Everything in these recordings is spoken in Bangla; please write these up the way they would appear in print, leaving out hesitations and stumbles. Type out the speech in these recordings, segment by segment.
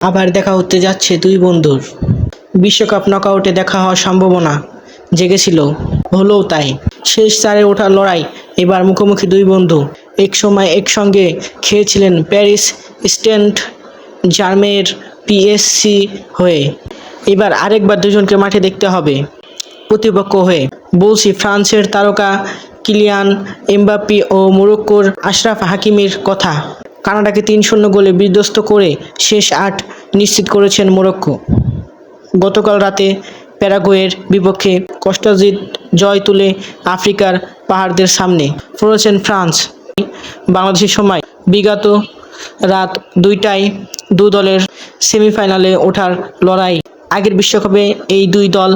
আবার দেখা হতে যাচ্ছে দুই বন্ধুর। বিশ্বকাপ নকআউটে দেখা হওয়ার সম্ভাবনা জেগেছিল, হলোও তাই। শেষ চারে ওঠার লড়াই, এবার মুখোমুখি দুই বন্ধু। একসময় একসঙ্গে খেলেছিলেন প্যারিস সেন্ট জার্মেইর পিএসজি হয়ে। এবার আরেকবার দুজনকে মাঠে দেখতে হবে প্রতিপক্ষ হয়ে। বলছি ফ্রান্সের তারকা কিলিয়ান এমবাপ্পে ও মরক্কোর আশরাফ হাকিমির কথা। কানাডাকে ৩-০ গোলে বিধ্বস্ত করে শেষ ৮ নিশ্চিত করেছেন মরক্কো। গতকাল রাতে প্যারাগুয়ের বিপক্ষে কষ্টার্জিত জয় তুলে আফ্রিকার পাহাড়দের সামনে পড়েছেন ফ্রান্স। বাংলাদেশের সময় বিগত রাত ২টায় দু দলের সেমিফাইনালে ওঠার লড়াই। আগের বিশ্বকাপে এই দুই দল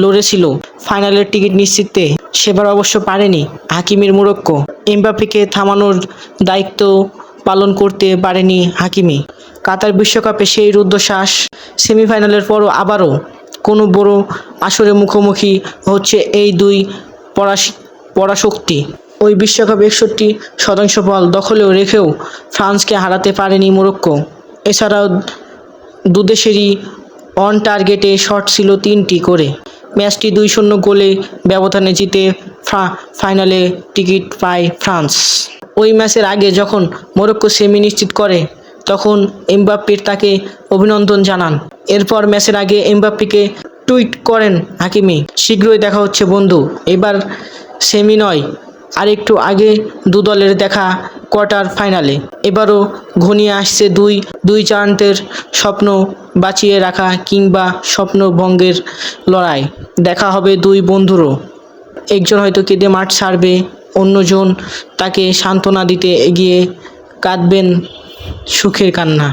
লড়েছিল ফাইনালের টিকিট নিশ্চিতে। সেবার অবশ্য পারেনি হাকিমির মরক্কো। এমবাপ্পেকে থামানোর দায়িত্ব পালন করতে পারেনি হাকিমি। কাতার বিশ্বকাপে সেই রুদ্ধশ্বাস। সেমিফাইনালের পরও আবারও কোনো বড় আসরে মুখোমুখি হচ্ছে এই দুই পরাশক্তি। ওই বিশ্বকাপে ৬১% বল দখলে রেখেও ফ্রান্সকে হারাতে পারেনি মরক্কো। এছাড়াও দুদেশেরই অন টার্গেটে শট ছিল ৩টি করে। ম্যাচটি ২-০ গোলে ব্যবধানে জিতে ফাইনালে টিকিট পায় ফ্রান্স। ওই ম্যাচের আগে যখন মরক্কো সেমি নিশ্চিত করে, তখন এমবাপ্পে তাকে অভিনন্দন জানান। এরপর ম্যাচের আগে এমবাপ্পেকে টুইট করেন হাকিমি, শীঘ্রই দেখা হচ্ছে বন্ধু। এবার সেমি নয়, আরেকটু আগে দু দলের দেখা কোয়ার্টার ফাইনালে। এবারও ঘনিয়ে আসছে দুই জায়ান্টের স্বপ্ন বাঁচিয়ে রাখা কিংবা স্বপ্নভঙ্গের লড়াই। দেখা হবে দুই বন্ধুরও। একজন হয়তো কেঁদে মাঠ ছাড়বে, অন্যজন তাকে সান্ত্বনা দিতে এগিয়ে কাঁদবেন সুখের কান্না।